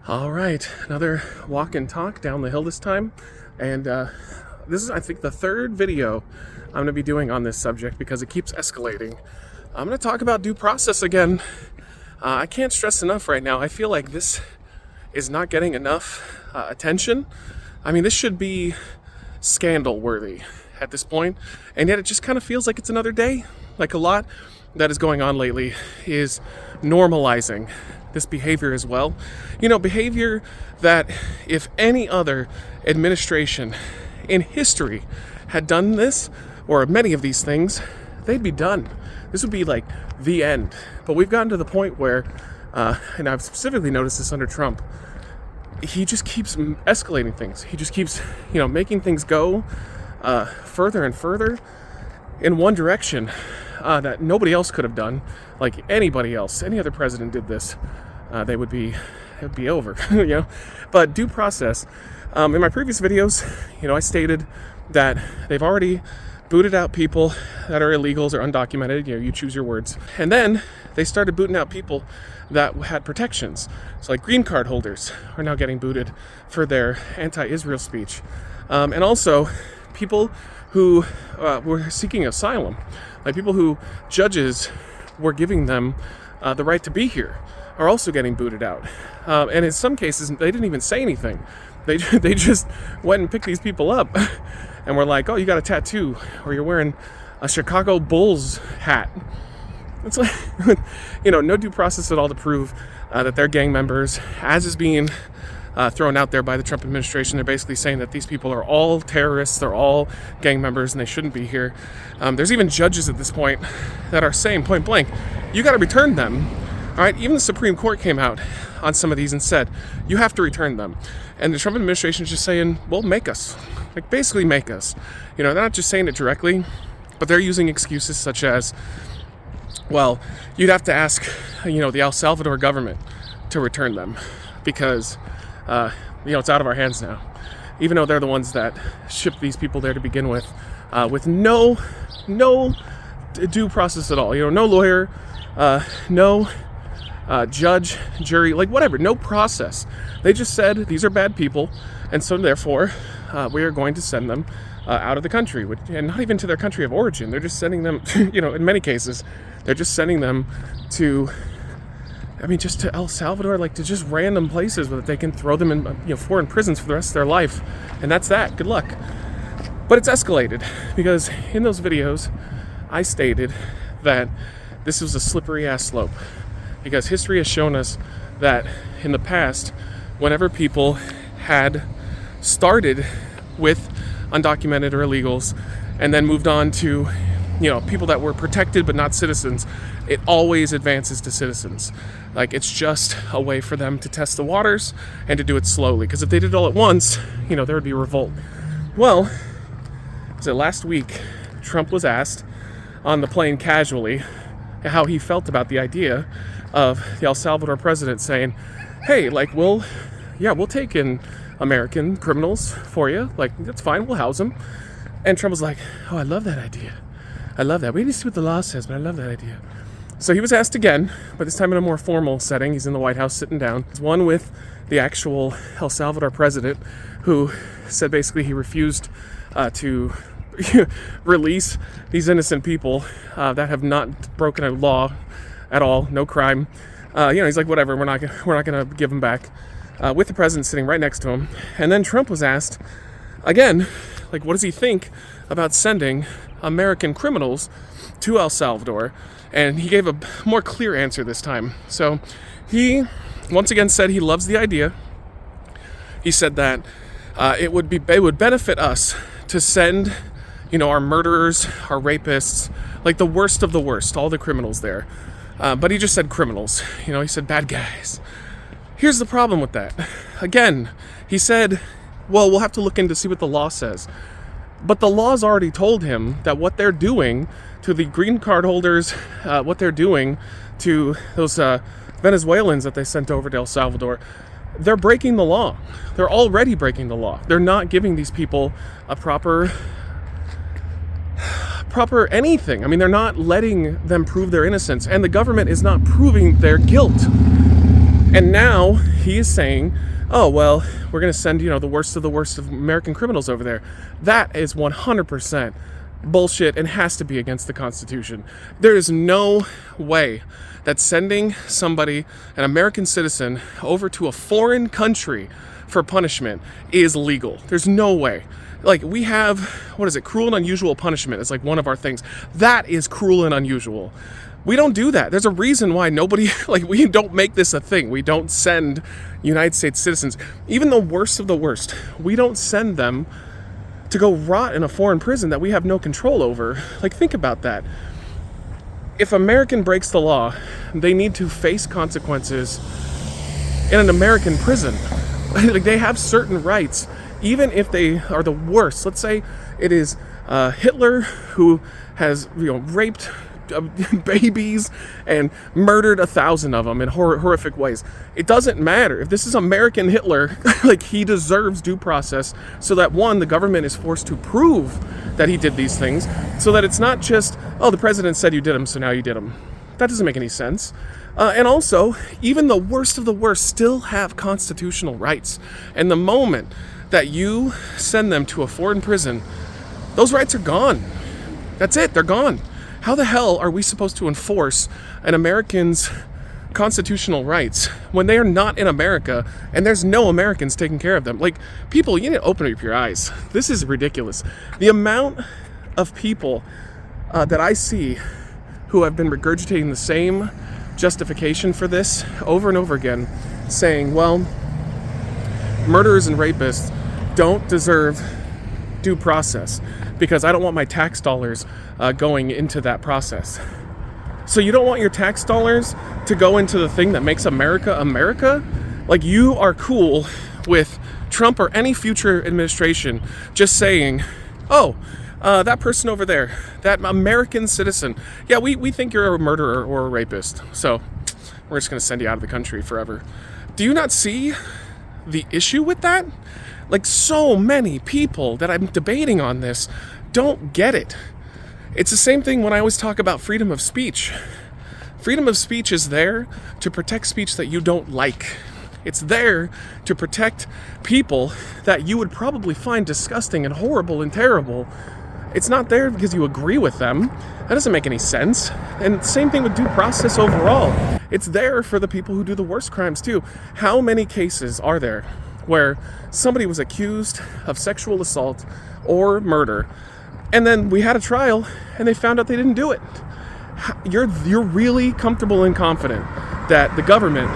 All right, another walk and talk down the hill this time. And this is, I think, the third video I'm going to be doing on this subject because it keeps escalating. I'm going to talk about due process again. I can't stress enough right now. I feel like this is not getting enough attention. I mean, this should be scandal worthy at this point, and yet it just kind of feels like it's another day. Like a lot that is going on lately is normalizing this behavior as well. You know, behavior that if any other administration in history had done this, or many of these things, they'd be done. This would be like the end. But we've gotten to the point where, and I've specifically noticed this under Trump, he just keeps escalating things. He just keeps, making things go further and further in one direction that nobody else could have done. Like anybody else, any other president did this, it would be over, But due process. In my previous videos, I stated that they've already booted out people that are illegals or undocumented. You choose your words. And then they started booting out people that had protections. So like green card holders are now getting booted for their anti-Israel speech. And also people who were seeking asylum, like people who judges were giving them the right to be here, are also getting booted out. And in some cases, they didn't even say anything. They just went and picked these people up and were like, oh, you got a tattoo, or you're wearing a Chicago Bulls hat. It's like, no due process at all to prove that they're gang members, as is being thrown out there by the Trump administration. They're basically saying that these people are all terrorists, they're all gang members, and they shouldn't be here. There's even judges at this point that are saying point blank, you got to return them. All right, even the Supreme Court came out on some of these and said, you have to return them. And the Trump administration is just saying, well, make us. Like, basically make us. They're not just saying it directly, but they're using excuses such as, well, you'd have to ask, the El Salvador government to return them because, it's out of our hands now. Even though they're the ones that shipped these people there to begin with no due process at all. No lawyer, no judge, jury, like whatever, no process. They just said these are bad people, and so therefore we are going to send them out of the country, and not even to their country of origin. They're just sending them, in many cases, they're just sending them to, just to El Salvador, like to just random places where they can throw them in, foreign prisons for the rest of their life, and that's that. Good luck. But it's escalated because in those videos, I stated that this was a slippery ass slope. Because history has shown us that in the past, whenever people had started with undocumented or illegals and then moved on to, people that were protected but not citizens, it always advances to citizens. Like, it's just a way for them to test the waters and to do it slowly. Because if they did it all at once, there would be revolt. Well, so last week, Trump was asked on the plane casually how he felt about the idea of the El Salvador president saying, hey, like, we'll take in American criminals for you. Like, that's fine, we'll house them. And Trump was like, oh, I love that idea. I love that. We need to see what the law says, but I love that idea. So he was asked again, but this time in a more formal setting. He's in the White House sitting down. It's one with the actual El Salvador president, who said basically he refused to release these innocent people that have not broken a law at all, no crime. He's like, whatever, we're not gonna give them back. With the president sitting right next to him. And then Trump was asked again, like, what does he think about sending American criminals to El Salvador? And he gave a more clear answer this time. So he once again said he loves the idea. He said that it would benefit us to send, our murderers, our rapists, like the worst of the worst, all the criminals there. But he just said criminals. He said bad guys. Here's the problem with that. Again, he said, well, we'll have to look in to see what the law says. But the law's already told him that what they're doing to the green card holders, what they're doing to those Venezuelans that they sent over to El Salvador, they're breaking the law. They're already breaking the law. They're not giving these people a proper anything. I mean, they're not letting them prove their innocence, and the government is not proving their guilt. And now he is saying, oh, well, we're going to send, the worst of American criminals over there. That is 100% bullshit and has to be against the Constitution. There is no way that sending somebody, an American citizen, over to a foreign country for punishment is legal. There's no way. Like, we have, cruel and unusual punishment is like one of our things. That is cruel and unusual. We don't do that. There's a reason why nobody, we don't make this a thing. We don't send United States citizens, even the worst of the worst, we don't send them to go rot in a foreign prison that we have no control over. Think about that. If an American breaks the law, they need to face consequences in an American prison. They have certain rights, even if they are the worst. Let's say it is Hitler who has, raped babies and murdered 1,000 of them in horrific ways. It doesn't matter. If this is American Hitler, he deserves due process, so that one, the government is forced to prove that he did these things, so that it's not just, oh, the president said you did them, so now you did them. That doesn't make any sense. And also, even the worst of the worst still have constitutional rights. And the moment that you send them to a foreign prison, those rights are gone. That's it, they're gone. How the hell are we supposed to enforce an American's constitutional rights when they are not in America and there's no Americans taking care of them? People, you need to open up your eyes. This is ridiculous. The amount of people that I see who have been regurgitating the same justification for this over and over again, saying, well, murderers and rapists don't deserve due process because I don't want my tax dollars going into that process. So you don't want your tax dollars to go into the thing that makes America America? You are cool with Trump or any future administration just saying, oh, that person over there, that American citizen, yeah, we think you're a murderer or a rapist, so we're just going to send you out of the country forever. Do you not see the issue with that? So many people that I'm debating on this don't get it. It's the same thing when I always talk about freedom of speech. Freedom of speech is there to protect speech that you don't like. It's there to protect people that you would probably find disgusting and horrible and terrible. It's not there because you agree with them. That doesn't make any sense. And same thing with due process overall. It's there for the people who do the worst crimes too. How many cases are there where somebody was accused of sexual assault or murder, and then we had a trial and they found out they didn't do it? You're really comfortable and confident that the government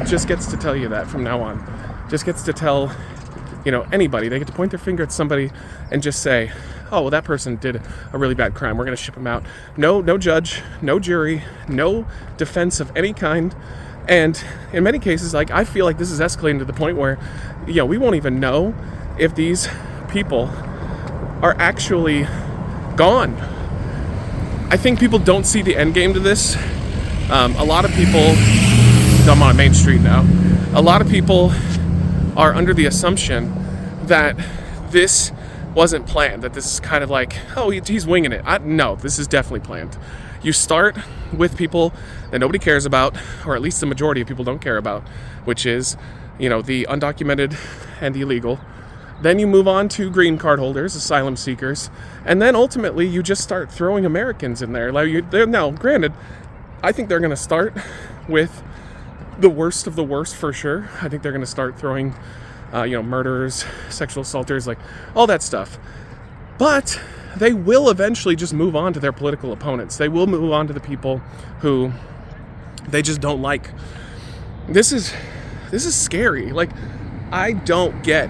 just gets to tell you that from now on. Just gets to tell, anybody. They get to point their finger at somebody and just say, oh, well, that person did a really bad crime. We're going to ship him out. No judge, no jury, no defense of any kind. And in many cases, I feel like this is escalating to the point where, we won't even know if these people are actually gone. I think people don't see the end game to this. A lot of people, I'm on Main Street now, a lot of people are under the assumption that this wasn't planned, that this is kind of oh, he's winging it. No, this is definitely planned. You start with people that nobody cares about, or at least the majority of people don't care about, which is, the undocumented and the illegal. Then you move on to green card holders, asylum seekers, and then ultimately you just start throwing Americans in there. Now, granted, I think they're going to start with the worst of the worst for sure. I think they're going to start throwing, murderers, sexual assaulters, all that stuff. But they will eventually just move on to their political opponents. They will move on to the people who they just don't like. This is scary. I don't get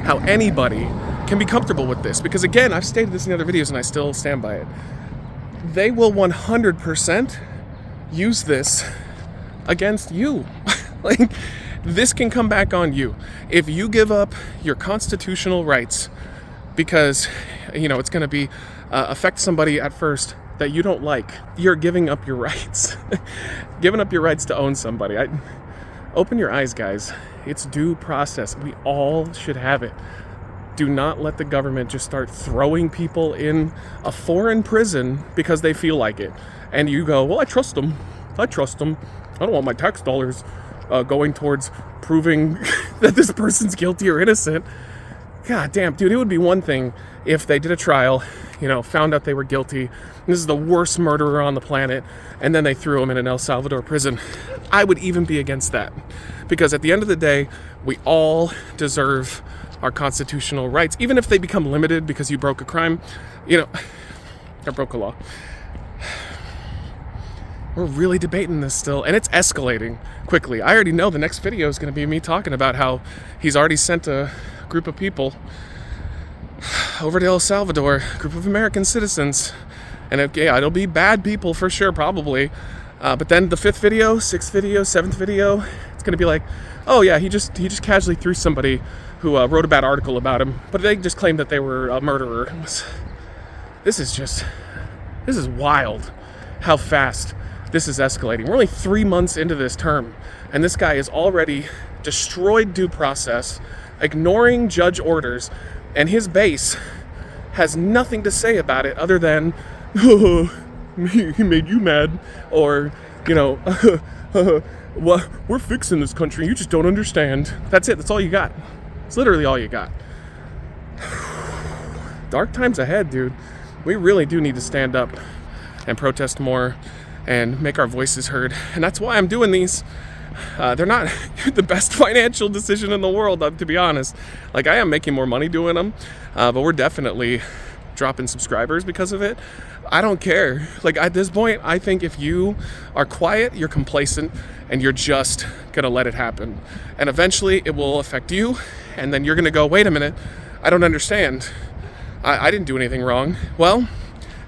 how anybody can be comfortable with this, because again, I've stated this in other videos and I still stand by it. They will 100% use this against you. This can come back on you if you give up your constitutional rights because it's going to be affect somebody at first that you don't like. You're giving up your rights. Giving up your rights to own somebody. Open your eyes, guys. It's due process. We all should have it. Do not let the government just start throwing people in a foreign prison because they feel like it. And you go, well, I trust them. I don't want my tax dollars going towards proving that this person's guilty or innocent. God damn, dude, it would be one thing if they did a trial, found out they were guilty. This is the worst murderer on the planet, and then they threw him in an El Salvador prison. I would even be against that, because at the end of the day, we all deserve our constitutional rights, even if they become limited because you broke a crime, or broke a law. We're really debating this still, and it's escalating quickly. I already know the next video is going to be me talking about how he's already sent a group of people over to El Salvador, a group of American citizens, and it'll be bad people for sure, probably. But then the 5th video, 6th video, 7th video, it's going to be like, oh yeah, he just casually threw somebody who wrote a bad article about him, but they just claimed that they were a murderer. This is wild how fast this is escalating. We're only 3 months into this term, and this guy is already destroyed due process, ignoring judge orders, and his base has nothing to say about it other than, oh, he made you mad, or, well, we're fixing this country, you just don't understand. That's it, that's all you got. It's literally all you got. Dark times ahead, dude. We really do need to stand up and protest more and make our voices heard. And that's why I'm doing these. They're not the best financial decision in the world, to be honest. Like, I am making more money doing them, but we're definitely dropping subscribers because of it. I don't care. Like, at this point, I think if you are quiet, you're complacent, and you're just gonna let it happen. And eventually it will affect you, and then you're gonna go, wait a minute, I don't understand. I didn't do anything wrong. Well,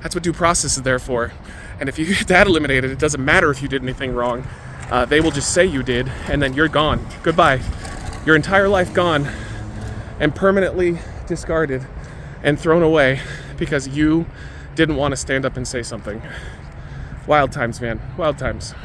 that's what due process is there for. And if you get that eliminated, it doesn't matter if you did anything wrong. They will just say you did, and then you're gone. Goodbye. Your entire life gone, and permanently discarded and thrown away because you didn't want to stand up and say something. Wild times, man. Wild times.